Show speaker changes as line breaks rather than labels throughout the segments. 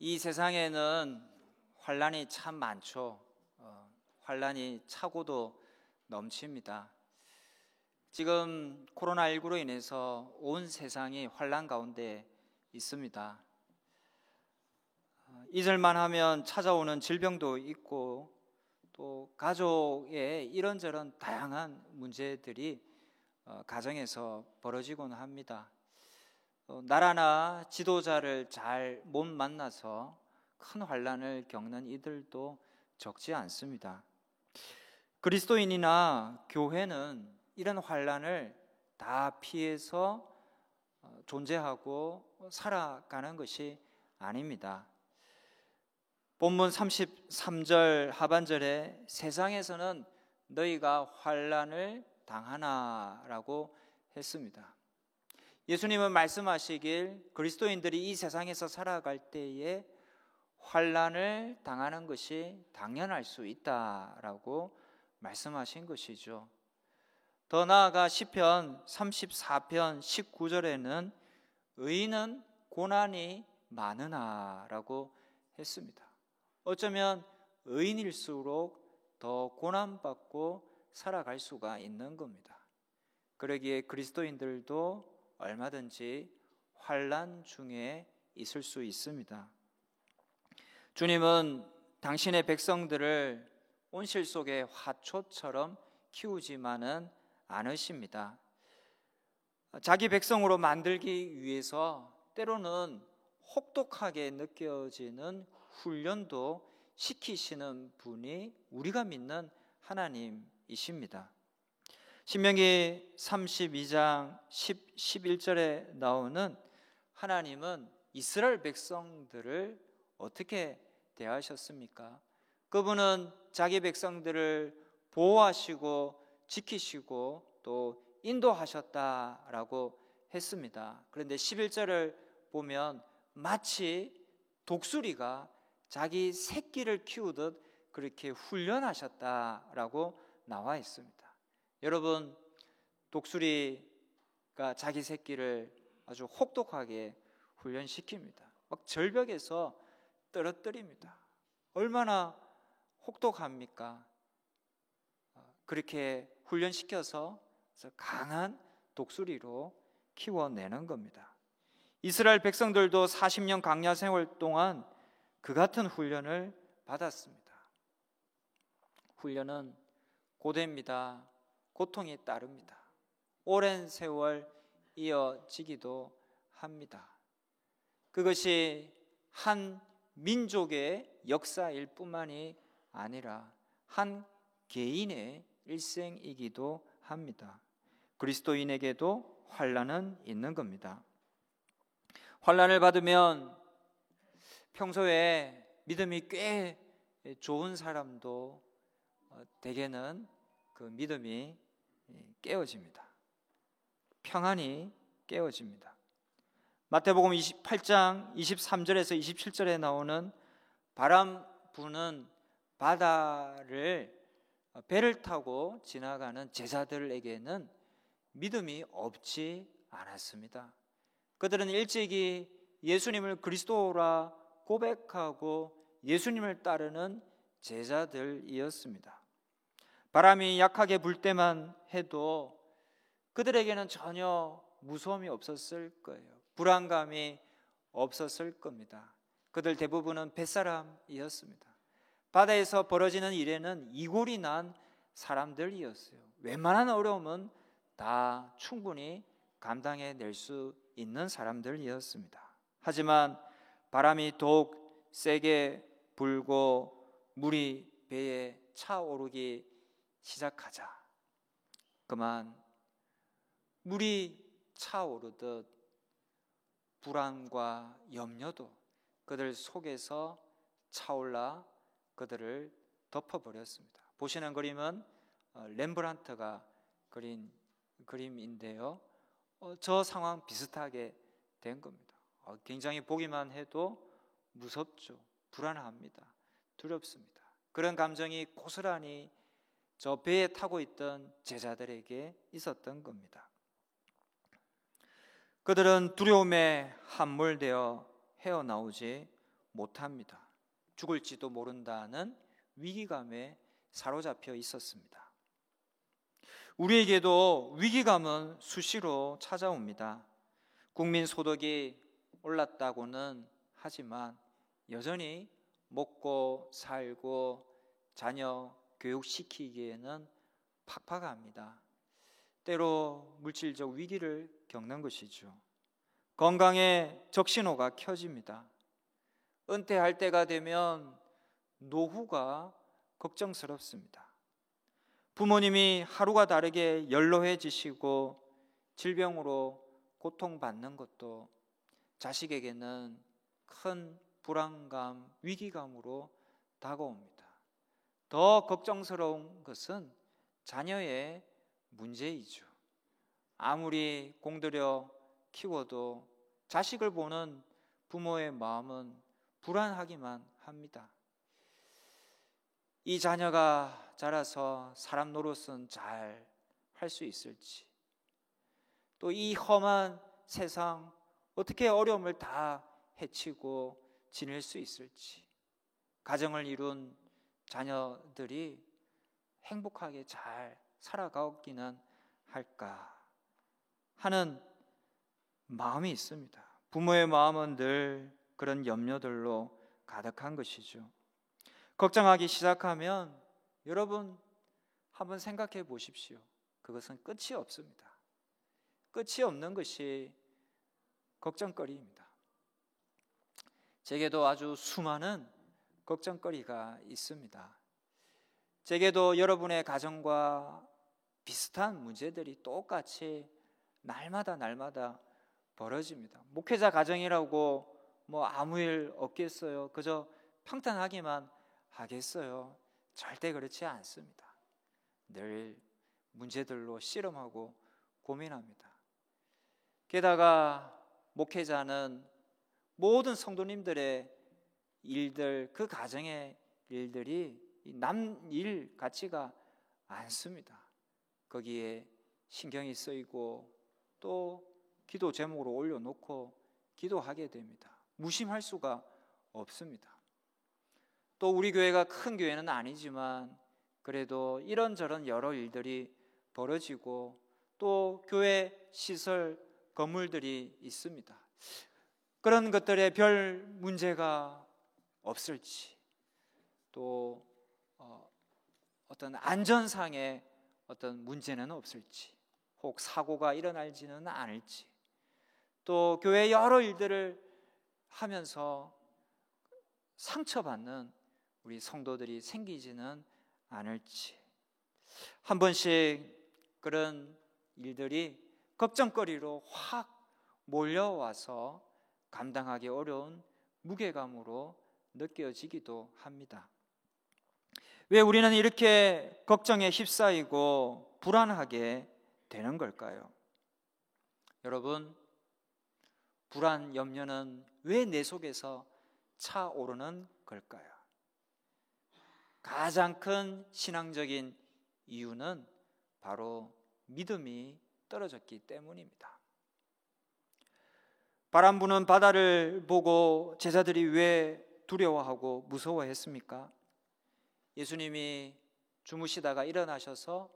이 세상에는 환난이 참 많죠. 환난이 차고도 넘칩니다. 지금 코로나19로 인해서 온 세상이 환난 가운데 있습니다. 잊을만 하면 찾아오는 질병도 있고 또 가족의 이런저런 다양한 문제들이 가정에서 벌어지곤 합니다. 나라나 지도자를 잘 못 만나서 큰 환난을 겪는 이들도 적지 않습니다. 그리스도인이나 교회는 이런 환난을 다 피해서 존재하고 살아가는 것이 아닙니다. 본문 33절 하반절에 세상에서는 너희가 환난을 당하나라고 했습니다. 예수님은 말씀하시길 그리스도인들이 이 세상에서 살아갈 때에 환난을 당하는 것이 당연할 수 있다라고 말씀하신 것이죠. 더 나아가 시편 34편 19절에는 의인은 고난이 많으나라고 했습니다. 어쩌면 의인일수록 더 고난받고 살아갈 수가 있는 겁니다. 그러기에 그리스도인들도 얼마든지 환난 중에 있을 수 있습니다. 주님은 당신의 백성들을 온실 속의 화초처럼 키우지만은 않으십니다. 자기 백성으로 만들기 위해서 때로는 혹독하게 느껴지는 훈련도 시키시는 분이 우리가 믿는 하나님이십니다. 신명기 32장 11절에 나오는 하나님은 이스라엘 백성들을 어떻게 대하셨습니까? 그분은 자기 백성들을 보호하시고 지키시고 또 인도하셨다라고 했습니다. 그런데 11절을 보면 마치 독수리가 자기 새끼를 키우듯 그렇게 훈련하셨다라고 나와 있습니다. 여러분, 독수리가 자기 새끼를 아주 혹독하게 훈련시킵니다. 막 절벽에서 떨어뜨립니다. 얼마나 혹독합니까? 그렇게 훈련시켜서 강한 독수리로 키워내는 겁니다. 이스라엘 백성들도 40년 광야 생활 동안 그 같은 훈련을 받았습니다. 훈련은 고됩니다. 고통이 따릅니다. 오랜 세월 이어지기도 합니다. 그것이 한 민족의 역사일 뿐만이 아니라 한 개인의 일생이기도 합니다. 그리스도인에게도 환난은 있는 겁니다. 환난을 받으면 평소에 믿음이 꽤 좋은 사람도 대개는 그 믿음이 깨어집니다. 평안이 깨어집니다. 마태복음 28장 23절에서 27절에 나오는 바람 부는 바다를 배를 타고 지나가는 제자들에게는 믿음이 없지 않았습니다. 그들은 일찍이 예수님을 그리스도라 고백하고 예수님을 따르는 제자들이었습니다. 바람이 약하게 불 때만 해도 그들에게는 전혀 무서움이 없었을 거예요. 불안감이 없었을 겁니다. 그들 대부분은 뱃사람이었습니다. 바다에서 벌어지는 일에는 이골이 난 사람들이었어요. 웬만한 어려움은 다 충분히 감당해낼 수 있는 사람들이었습니다. 하지만 바람이 더욱 세게 불고 물이 배에 차오르기 시작하자 그만 물이 차오르듯 불안과 염려도 그들 속에서 차올라 그들을 덮어버렸습니다. 보시는 그림은 렘브란트가 그린 그림인데요. 저 상황 비슷하게 된 겁니다. 굉장히 보기만 해도 무섭죠. 불안합니다. 두렵습니다. 그런 감정이 고스란히 저 배에 타고 있던 제자들에게 있었던 겁니다. 그들은 두려움에 함몰되어 헤어나오지 못합니다. 죽을지도 모른다는 위기감에 사로잡혀 있었습니다. 우리에게도 위기감은 수시로 찾아옵니다. 국민 소득이 올랐다고는 하지만 여전히 먹고 살고 자녀 교육시키기에는 팍팍합니다. 때로 물질적 위기를 겪는 것이죠. 건강에 적신호가 켜집니다. 은퇴할 때가 되면 노후가 걱정스럽습니다. 부모님이 하루가 다르게 연로해지시고 질병으로 고통받는 것도 자식에게는 큰 불안감, 위기감으로 다가옵니다. 더 걱정스러운 것은 자녀의 문제이죠. 아무리 공들여 키워도 자식을 보는 부모의 마음은 불안하기만 합니다. 이 자녀가 자라서 사람 노릇은 잘 할 수 있을지, 또 이 험한 세상 어떻게 어려움을 다 헤치고 지낼 수 있을지, 가정을 이룬 자녀들이 행복하게 잘 살아가기는 할까 하는 마음이 있습니다. 부모의 마음은 늘 그런 염려들로 가득한 것이죠. 걱정하기 시작하면 여러분 한번 생각해 보십시오. 그것은 끝이 없습니다. 끝이 없는 것이 걱정거리입니다. 제게도 아주 수많은 걱정거리가 있습니다. 제게도 여러분의 가정과 비슷한 문제들이 똑같이 날마다 벌어집니다. 목회자 가정이라고 뭐 아무 일 없겠어요? 그저 평탄하기만 하겠어요? 절대 그렇지 않습니다. 늘 문제들로 씨름하고 고민합니다. 게다가 목회자는 모든 성도님들의 일들, 그 가정의 일들이 남일 같지가 않습니다. 거기에 신경이 쓰이고 또 기도 제목으로 올려놓고 기도하게 됩니다. 무심할 수가 없습니다. 또 우리 교회가 큰 교회는 아니지만 그래도 이런저런 여러 일들이 벌어지고 또 교회 시설 건물들이 있습니다. 그런 것들에 별 문제가 없을지, 또 어떤 안전상의 어떤 문제는 없을지, 혹 사고가 일어날지는 않을지, 또 교회 여러 일들을 하면서 상처받는 우리 성도들이 생기지는 않을지, 한 번씩 그런 일들이 걱정거리로 확 몰려와서 감당하기 어려운 무게감으로 느껴지기도 합니다. 왜 우리는 이렇게 걱정에 휩싸이고 불안하게 되는 걸까요? 여러분, 불안, 염려는 왜 내 속에서 차오르는 걸까요? 가장 큰 신앙적인 이유는 바로 믿음이 떨어졌기 때문입니다. 바람 부는 바다를 보고 제자들이 왜 두려워하고 무서워했습니까? 예수님이 주무시다가 일어나셔서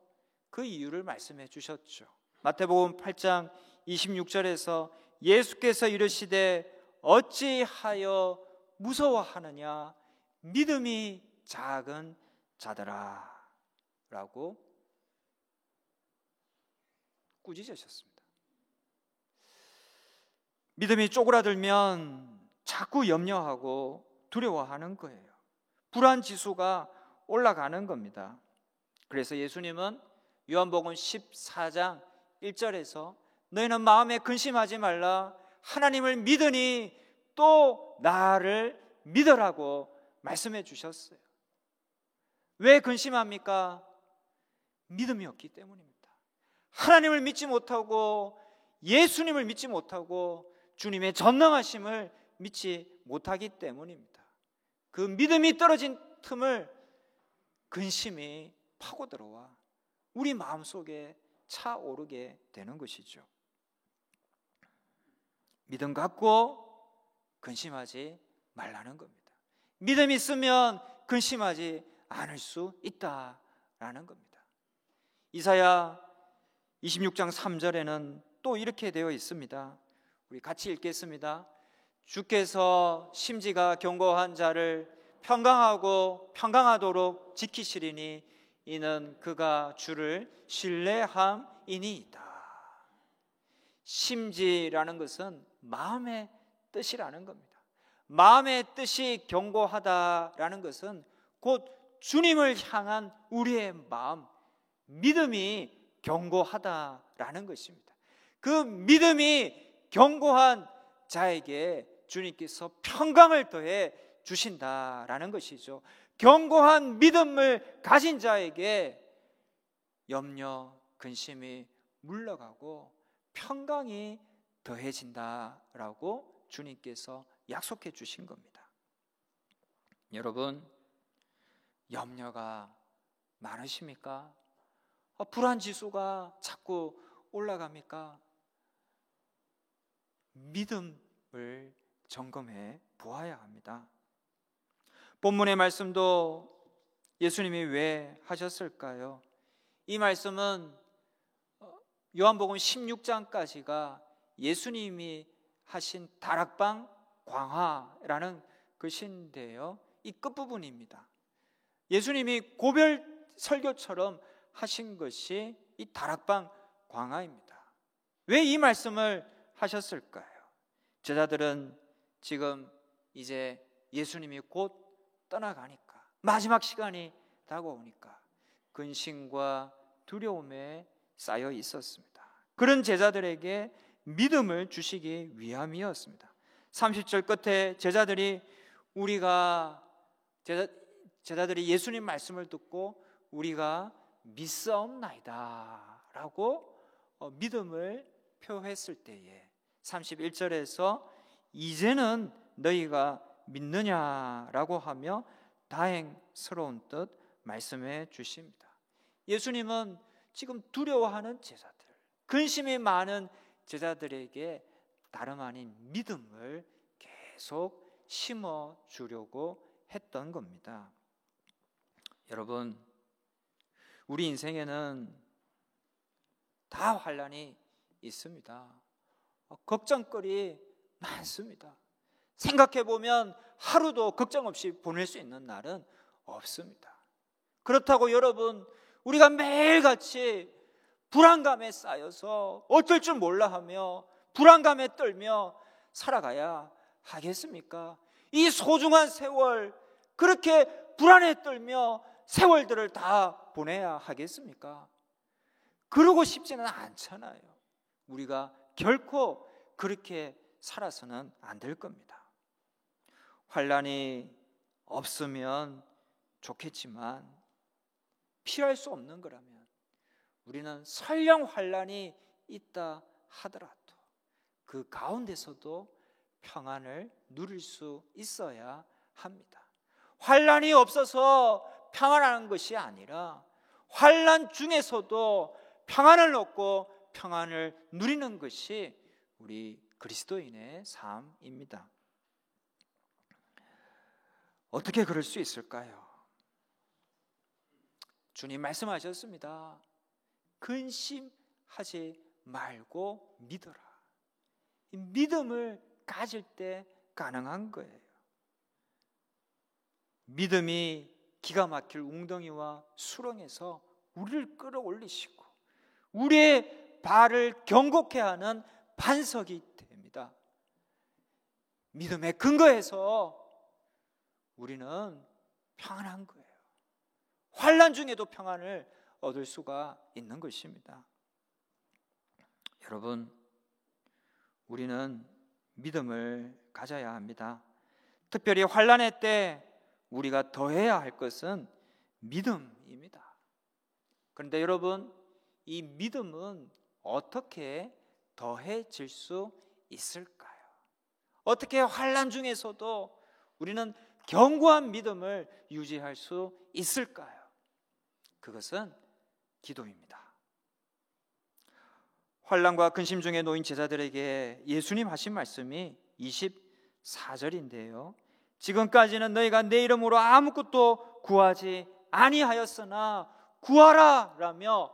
그 이유를 말씀해 주셨죠. 마태복음 8장 26절에서 예수께서 이르시되 어찌하여 무서워하느냐 믿음이 작은 자들아 라고 꾸짖으셨습니다. 믿음이 쪼그라들면 자꾸 염려하고 두려워하는 거예요. 불안 지수가 올라가는 겁니다. 그래서 예수님은 요한복음 14장 1절에서 너희는 마음에 근심하지 말라 하나님을 믿으니 또 나를 믿으라고 말씀해 주셨어요. 왜 근심합니까? 믿음이 없기 때문입니다. 하나님을 믿지 못하고 예수님을 믿지 못하고 주님의 전능하심을 믿지 못하기 때문입니다. 그 믿음이 떨어진 틈을 근심이 파고 들어와 우리 마음속에 차오르게 되는 것이죠. 믿음 갖고 근심하지 말라는 겁니다. 믿음이 있으면 근심하지 않을 수 있다라는 겁니다. 이사야 26장 3절에는 또 이렇게 되어 있습니다. 우리 같이 읽겠습니다. 주께서 심지가 견고한 자를 평강하고 평강하도록 지키시리니 이는 그가 주를 신뢰함이니이다. 심지라는 것은 마음의 뜻이라는 겁니다. 마음의 뜻이 견고하다라는 것은 곧 주님을 향한 우리의 마음, 믿음이 견고하다라는 것입니다. 그 믿음이 견고한 자에게 주님께서 평강을 더해 주신다라는 것이죠. 견고한 믿음을 가진 자에게 염려, 근심이 물러가고 평강이 더해진다라고 주님께서 약속해 주신 겁니다. 여러분, 염려가 많으십니까? 불안 지수가 자꾸 올라갑니까? 믿음을 점검해 보아야 합니다. 본문의 말씀도 예수님이 왜 하셨을까요? 이 말씀은 요한복음 16장까지가 예수님이 하신 다락방 광화라는 것인데요, 이 끝부분입니다. 예수님이 고별 설교처럼 하신 것이 이 다락방 광화입니다. 왜 이 말씀을 하셨을까요? 제자들은 지금 이제 예수님이 곧 떠나가니까, 마지막 시간이 다가오니까 근심과 두려움에 쌓여 있었습니다. 그런 제자들에게 믿음을 주시기 위함이었습니다. 30절 끝에 제자들이 예수님 말씀을 듣고 우리가 믿사옵나이다 라고 믿음을 표했을 때에 31절에서 이제는 너희가 믿느냐라고 하며 다행스러운 뜻 말씀해 주십니다. 예수님은 지금 두려워하는 제자들, 근심이 많은 제자들에게 다름 아닌 믿음을 계속 심어 주려고 했던 겁니다. 여러분, 우리 인생에는 다 환난이 있습니다. 걱정거리 많습니다. 생각해보면 하루도 걱정 없이 보낼 수 있는 날은 없습니다. 그렇다고 여러분, 우리가 매일같이 불안감에 쌓여서 어쩔 줄 몰라 하며 불안감에 떨며 살아가야 하겠습니까? 이 소중한 세월, 그렇게 불안에 떨며 세월들을 다 보내야 하겠습니까? 그러고 싶지는 않잖아요. 우리가 결코 그렇게 살아서는 안 될 겁니다. 환난이 없으면 좋겠지만 피할 수 없는 거라면 우리는 설령 환난이 있다 하더라도 그 가운데서도 평안을 누릴 수 있어야 합니다. 환난이 없어서 평안한 것이 아니라 환난 중에서도 평안을 얻고 평안을 누리는 것이 우리 그리스도인의 삶입니다. 어떻게 그럴 수 있을까요? 주님 말씀하셨습니다. 근심하지 말고 믿어라. 이 믿음을 가질 때 가능한 거예요. 믿음이 기가 막힐 웅덩이와 수렁에서 우리를 끌어올리시고 우리의 발을 견고케 하는 반석이 됩니다. 믿음의 근거에서 우리는 평안한 거예요. 환난 중에도 평안을 얻을 수가 있는 것입니다. 여러분, 우리는 믿음을 가져야 합니다. 특별히 환난의 때 우리가 더해야 할 것은 믿음입니다. 그런데 여러분, 이 믿음은 어떻게 더해질 수 있을까요? 어떻게 환난 중에서도 우리는 견고한 믿음을 유지할 수 있을까요? 그것은 기도입니다. 환난과 근심 중에 놓인 제자들에게 예수님 하신 말씀이 24절인데요. 지금까지는 너희가 내 이름으로 아무것도 구하지 아니하였으나 구하라 라며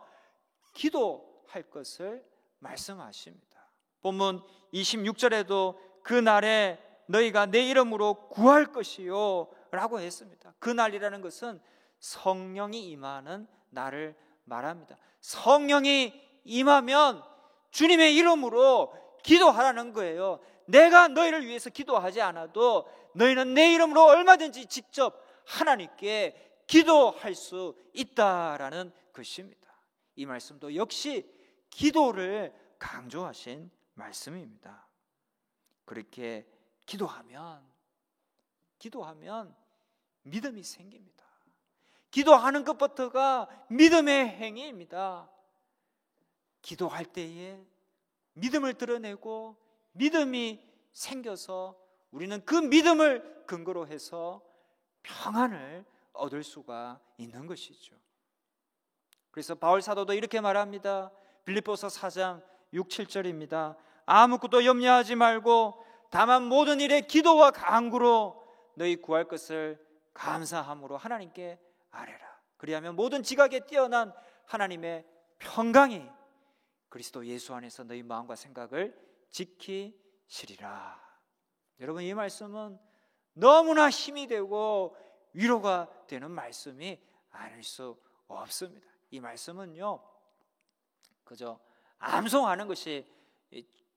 기도할 것을 말씀하십니다. 본문 26절에도 그날에 너희가 내 이름으로 구할 것이요 라고 했습니다. 그날이라는 것은 성령이 임하는 날을 말합니다. 성령이 임하면 주님의 이름으로 기도하라는 거예요. 내가 너희를 위해서 기도하지 않아도 너희는 내 이름으로 얼마든지 직접 하나님께 기도할 수 있다라는 것입니다. 이 말씀도 역시 기도를 강조하신 말씀입니다. 그렇게 기도하면 믿음이 생깁니다. 기도하는 것부터가 믿음의 행위입니다. 기도할 때에 믿음을 드러내고 믿음이 생겨서 우리는 그 믿음을 근거로 해서 평안을 얻을 수가 있는 것이죠. 그래서 바울 사도도 이렇게 말합니다. 빌립보서 4장 6, 7절입니다. 아무것도 염려하지 말고 다만 모든 일에 기도와 간구로 너희 구할 것을 감사함으로 하나님께 아뢰라. 그리하면 모든 지각에 뛰어난 하나님의 평강이 그리스도 예수 안에서 너희 마음과 생각을 지키시리라. 여러분, 이 말씀은 너무나 힘이 되고 위로가 되는 말씀이 아닐 수 없습니다. 이 말씀은요, 그저 암송하는 것이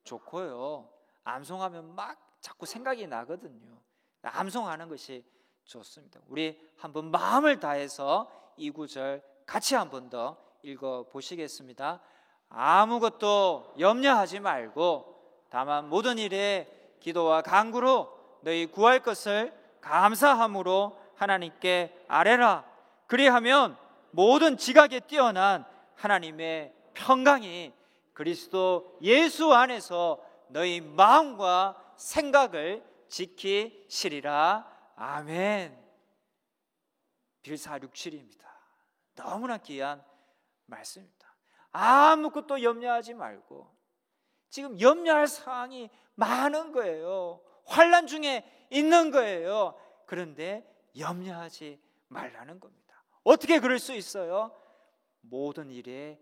좋고요. 암송하면 막 자꾸 생각이 나거든요. 암송하는 것이 좋습니다. 우리 한번 마음을 다해서 이 구절 같이 한 번 더 읽어 보시겠습니다. 아무것도 염려하지 말고 다만 모든 일에 기도와 간구로 너희 구할 것을 감사함으로 하나님께 아뢰라. 그리하면 모든 지각에 뛰어난 하나님의 평강이 그리스도 예수 안에서 너희 마음과 생각을 지키시리라. 아멘. 빌467입니다. 너무나 귀한 말씀입니다. 아무것도 염려하지 말고, 지금 염려할 사항이 많은 거예요. 환난 중에 있는 거예요. 그런데 염려하지 말라는 겁니다. 어떻게 그럴 수 있어요? 모든 일에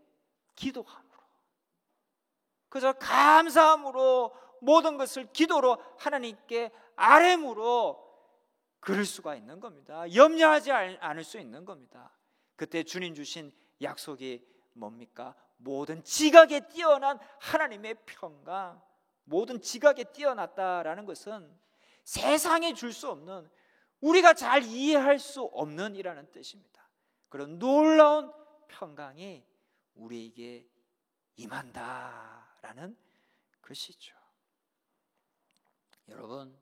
기도함으로, 그저 감사함으로 모든 것을 기도로 하나님께 아뢰므로 그럴 수가 있는 겁니다. 염려하지 않을 수 있는 겁니다. 그때 주님 주신 약속이 뭡니까? 모든 지각에 뛰어난 하나님의 평강. 모든 지각에 뛰어났다라는 것은 세상에 줄 수 없는, 우리가 잘 이해할 수 없는 이라는 뜻입니다. 그런 놀라운 평강이 우리에게 임한다라는 것이죠. 여러분,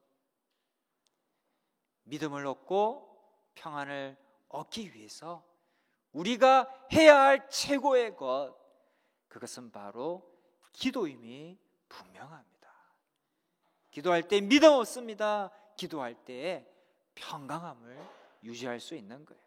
믿음을 얻고 평안을 얻기 위해서 우리가 해야 할 최고의 것, 그것은 바로 기도임이 분명합니다. 기도할 때 믿음 얻습니다. 기도할 때 평강함을 유지할 수 있는 거예요.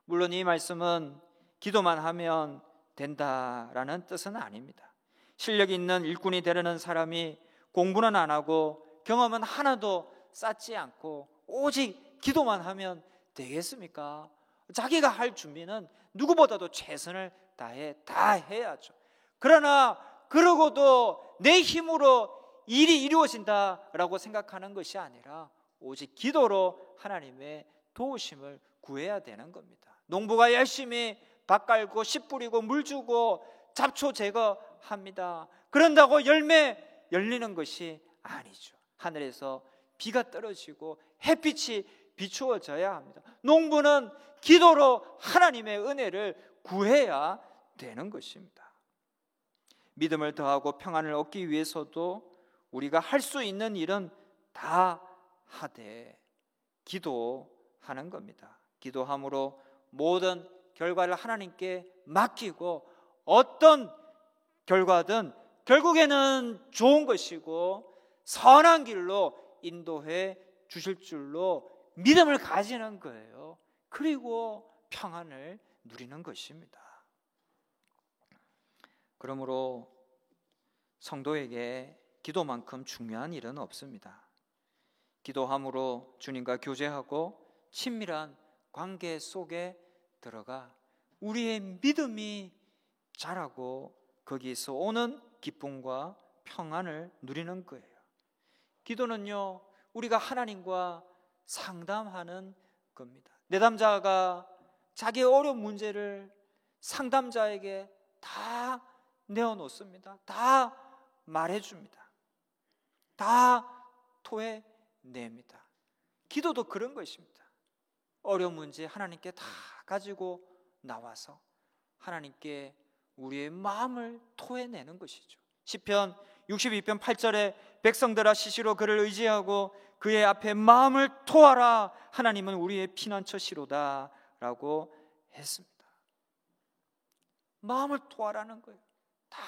물론 이 말씀은 기도만 하면 된다라는 뜻은 아닙니다. 실력 있는 일꾼이 되려는 사람이 공부는 안 하고 경험은 하나도 쌓지 않고 오직 기도만 하면 되겠습니까? 자기가 할 준비는 누구보다도 최선을 다해 다 해야죠. 그러나 그러고도 내 힘으로 일이 이루어진다라고 생각하는 것이 아니라 오직 기도로 하나님의 도우심을 구해야 되는 겁니다. 농부가 열심히 밭 갈고 씨 뿌리고 물 주고 잡초 제거합니다. 그런다고 열매 열리는 것이 아니죠. 하늘에서 비가 떨어지고 햇빛이 비추어져야 합니다. 농부는 기도로 하나님의 은혜를 구해야 되는 것입니다. 믿음을 더하고 평안을 얻기 위해서도 우리가 할 수 있는 일은 다 하되 기도하는 겁니다. 기도함으로 모든 결과를 하나님께 맡기고 어떤 결과든 결국에는 좋은 것이고 선한 길로 인도해 주실 줄로 믿음을 가지는 거예요. 그리고 평안을 누리는 것입니다. 그러므로 성도에게 기도만큼 중요한 일은 없습니다. 기도함으로 주님과 교제하고 친밀한 관계 속에 들어가 우리의 믿음이 자라고 거기에서 오는 기쁨과 평안을 누리는 거예요. 기도는요, 우리가 하나님과 상담하는 겁니다. 내담자가 자기의 어려운 문제를 상담자에게 다 내어놓습니다. 다 말해줍니다. 다 토해냅니다. 기도도 그런 것입니다. 어려운 문제 하나님께 다 가지고 나와서 하나님께 우리의 마음을 토해내는 것이죠. 시편 62편 8절에 백성들아 시시로 그를 의지하고 그의 앞에 마음을 토하라. 하나님은 우리의 피난처시로다 라고 했습니다. 마음을 토하라는 거예요. 다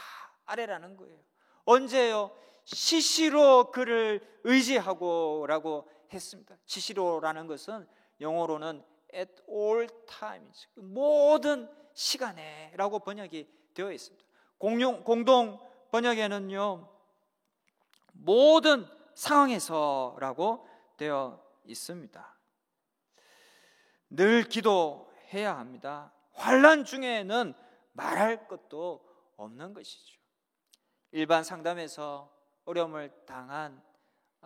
아래라는 거예요. 언제요? 시시로 그를 의지하고 라고 했습니다. 시시로라는 것은 영어로는 at all times, 모든 시간에 라고 번역이 되어 있습니다. 공동 번역에는요, 모든 상황에서 라고 되어 있습니다. 늘 기도해야 합니다. 환난 중에는 말할 것도 없는 것이죠. 일반 상담에서 어려움을 당한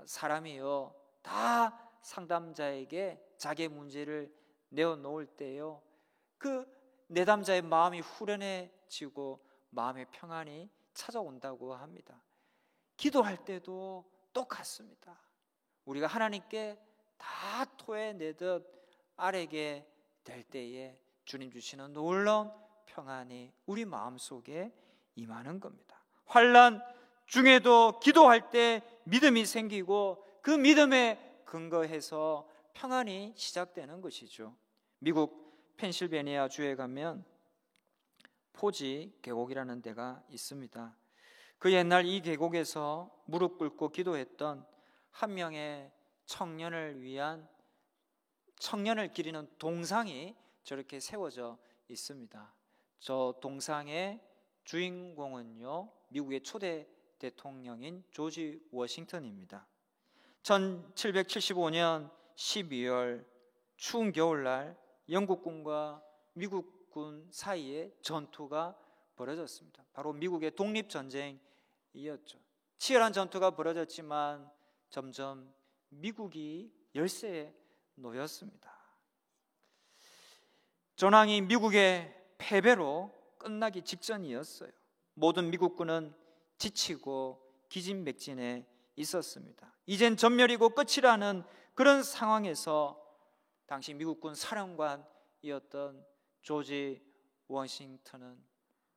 사람이요, 다 상담자에게 자기의 문제를 내어놓을 때요, 그 내담자의 마음이 후련해지고 마음의 평안이 찾아온다고 합니다. 기도할 때도 똑같습니다. 우리가 하나님께 다 토해내듯 아뢰게 될 때에 주님 주시는 놀라운 평안이 우리 마음속에 임하는 겁니다. 환난 중에도 기도할 때 믿음이 생기고 그 믿음에 근거해서 평안이 시작되는 것이죠. 미국 펜실베니아 주에 가면 포지 계곡이라는 데가 있습니다. 그 옛날 이 계곡에서 무릎 꿇고 기도했던 한 명의 청년을 위한, 청년을 기리는 동상이 저렇게 세워져 있습니다. 저 동상의 주인공은요, 미국의 초대 대통령인 조지 워싱턴입니다. 1775년 12월 추운 겨울날 영국군과 미국군 사이에 전투가 벌어졌습니다. 바로 미국의 독립전쟁이었죠. 치열한 전투가 벌어졌지만 점점 미국이 열세에 놓였습니다. 전황이 미국의 패배로 끝나기 직전이었어요. 모든 미국군은 지치고 기진맥진해 있었습니다. 이젠 전멸이고 끝이라는 그런 상황에서 당시 미국군 사령관이었던 조지 워싱턴은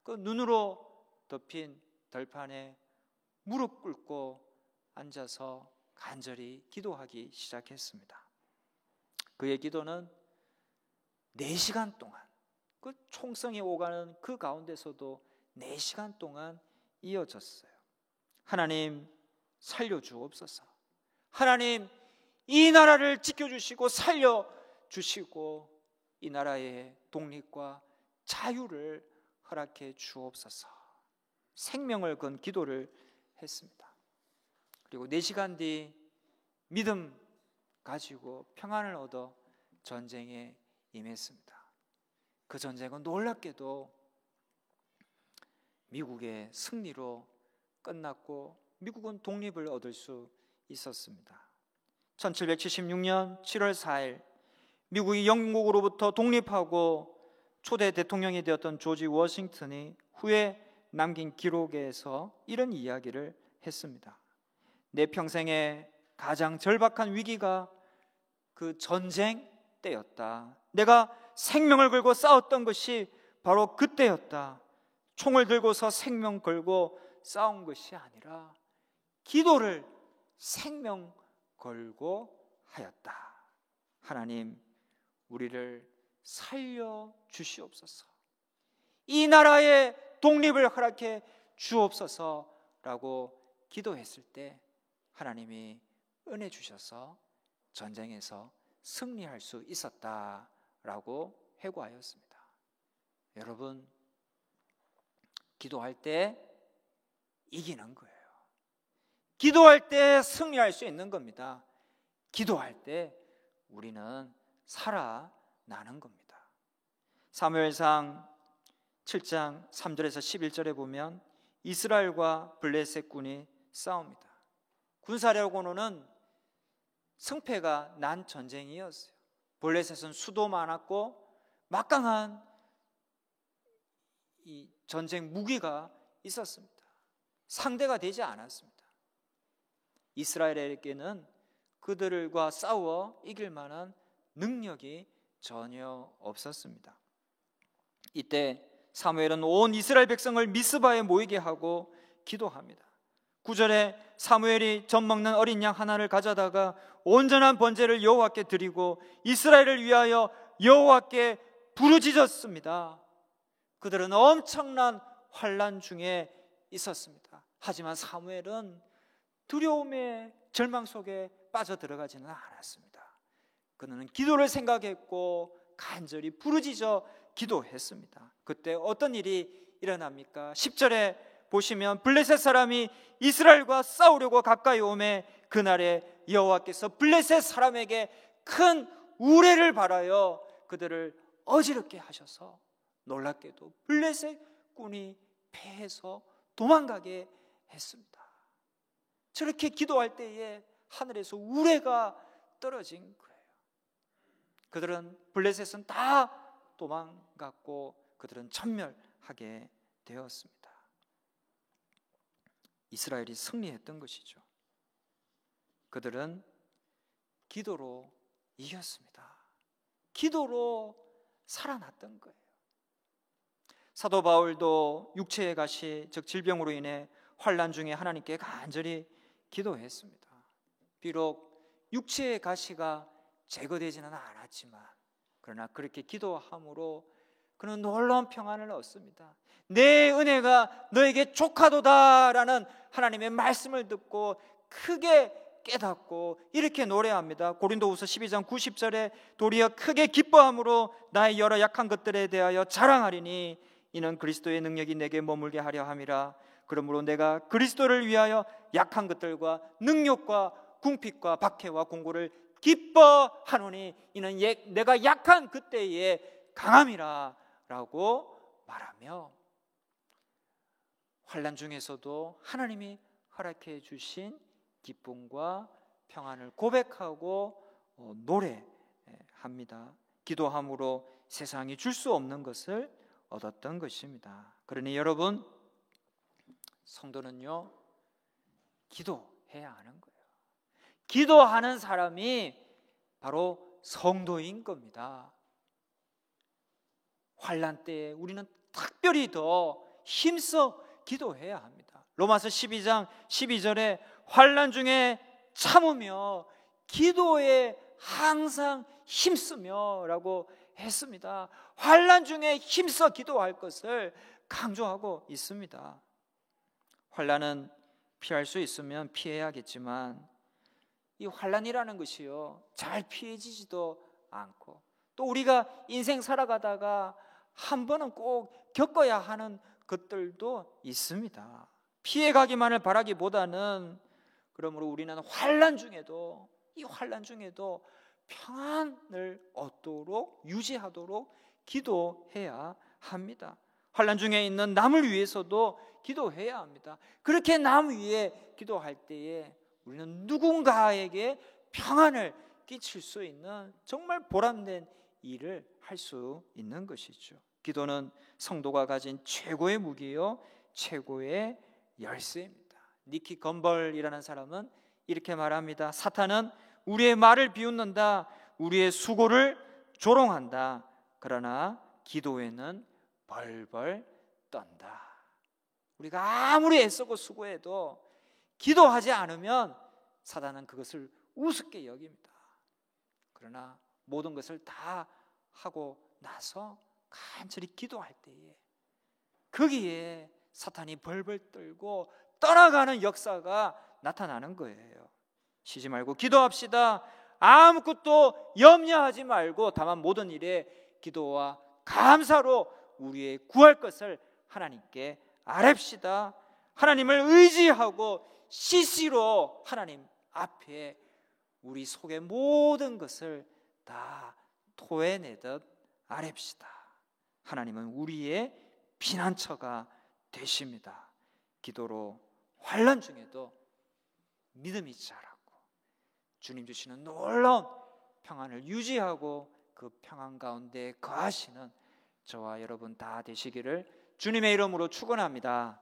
그 눈으로 덮인 들판에 무릎 꿇고 앉아서 간절히 기도하기 시작했습니다. 그의 기도는 4시간 동안, 그 총성이 오가는 그 가운데서도 4시간 동안 이어졌어요. 하나님 살려주옵소서. 하나님 이 나라를 지켜주시고 살려주시고 이 나라의 독립과 자유를 허락해 주옵소서. 생명을 건 기도를 했습니다. 그리고 4시간 뒤 믿음 가지고 평안을 얻어 전쟁에 임했습니다. 그 전쟁은 놀랍게도 미국의 승리로 끝났고 미국은 독립을 얻을 수 있었습니다. 1776년 7월 4일 미국이 영국으로부터 독립하고 초대 대통령이 되었던 조지 워싱턴이 후에 남긴 기록에서 이런 이야기를 했습니다. 내 평생에 가장 절박한 위기가 그 전쟁 때였다. 내가 생명을 걸고 싸웠던 것이 바로 그때였다. 총을 들고서 생명 걸고 싸운 것이 아니라 기도를 생명 걸고 하였다. 하나님 우리를 살려 주시옵소서. 이 나라의 독립을 허락해 주옵소서라고 기도했을 때 하나님이 은혜 주셔서 전쟁에서 승리할 수 있었다라고 회고하였습니다. 여러분, 기도할 때 이기는 거예요. 기도할 때 승리할 수 있는 겁니다. 기도할 때 우리는 살아나는 겁니다. 사무엘상 7장 3절에서 11절에 보면 이스라엘과 블레셋 군이 싸웁니다. 군사력으로는 승패가 난 전쟁이었어요. 블레셋은 수도 많았고 막강한 이 전쟁 무기가 있었습니다. 상대가 되지 않았습니다. 이스라엘에게는 그들과 싸워 이길 만한 능력이 전혀 없었습니다. 이때 사무엘은 온 이스라엘 백성을 미스바에 모이게 하고 기도합니다. 9절에 사무엘이 젖 먹는 어린 양 하나를 가져다가 온전한 번제를 여호와께 드리고 이스라엘을 위하여 여호와께 부르짖었습니다. 그들은 엄청난 환난 중에 있었습니다. 하지만 사무엘은 두려움의 절망 속에 빠져들어가지는 않았습니다. 그는 기도를 생각했고 간절히 부르짖어 기도했습니다. 그때 어떤 일이 일어납니까? 10절에 보시면 블레셋 사람이 이스라엘과 싸우려고 가까이 오매 그날에 여호와께서 블레셋 사람에게 큰 우레를 발하여 그들을 어지럽게 하셔서 놀랍게도 블레셋 군이 패해서 도망가게 했습니다. 저렇게 기도할 때에 하늘에서 우레가 떨어진 거예요. 그들은 블레셋은 다 도망갔고 그들은 천멸하게 되었습니다. 이스라엘이 승리했던 것이죠. 그들은 기도로 이겼습니다. 기도로 살아났던 거예요. 사도 바울도 육체의 가시 즉 질병으로 인해 환난 중에 하나님께 간절히 기도했습니다. 비록 육체의 가시가 제거되지는 않았지만 그러나 그렇게 기도함으로 그는 놀라운 평안을 얻습니다. 내 은혜가 너에게 족하도다라는 하나님의 말씀을 듣고 크게 깨닫고 이렇게 노래합니다. 고린도후서 12장 90절에 도리어 크게 기뻐함으로 나의 여러 약한 것들에 대하여 자랑하리니 이는 그리스도의 능력이 내게 머물게 하려 함이라. 그러므로 내가 그리스도를 위하여 약한 것들과 능력과 궁핍과 박해와 공고를 기뻐하노니 이는 내가 약한 그때의 강함이라 라고 말하며 환난 중에서도 하나님이 허락해 주신 기쁨과 평안을 고백하고 노래합니다. 기도함으로 세상이 줄 수 없는 것을 얻었던 것입니다. 그러니 여러분, 성도는요 기도해야 하는 거예요. 기도하는 사람이 바로 성도인 겁니다. 환난 때에 우리는 특별히 더 힘써 기도해야 합니다. 로마서 12장 12절에 환난 중에 참으며 기도에 항상 힘쓰며 라고 했습니다. 환난 중에 힘써 기도할 것을 강조하고 있습니다. 환난은 피할 수 있으면 피해야겠지만 이 환난이라는 것이요 잘 피해지지도 않고 또 우리가 인생 살아가다가 한 번은 꼭 겪어야 하는 것들도 있습니다. 피해가기만을 바라기보다는 그러므로 우리는 환난 중에도 이 환난 중에도 평안을 얻도록 유지하도록 기도해야 합니다. 환난 중에 있는 남을 위해서도 기도해야 합니다. 그렇게 남 위해 기도할 때에 우리는 누군가에게 평안을 끼칠 수 있는 정말 보람된 일을 할 수 있는 것이죠. 기도는 성도가 가진 최고의 무기요 최고의 열쇠입니다. 니키 건벌이라는 사람은 이렇게 말합니다. 사탄은 우리의 말을 비웃는다. 우리의 수고를 조롱한다. 그러나 기도에는 벌벌 떤다. 우리가 아무리 애쓰고 수고해도 기도하지 않으면 사단은 그것을 우습게 여깁니다. 그러나 모든 것을 다 하고 나서 간절히 기도할 때에 거기에 사탄이 벌벌 떨고 떠나가는 역사가 나타나는 거예요. 쉬지 말고 기도합시다. 아무것도 염려하지 말고 다만 모든 일에 기도와 감사로 우리의 구할 것을 하나님께 아뢰시다. 하나님을 의지하고 시시로 하나님 앞에 우리 속의 모든 것을 다 토해내듯 아뢰읍시다. 하나님은 우리의 피난처가 되십니다. 기도로 환난 중에도 믿음이 자라고 주님 주시는 놀라운 평안을 유지하고 그 평안 가운데 거하시는 저와 여러분 다 되시기를 주님의 이름으로 축원합니다.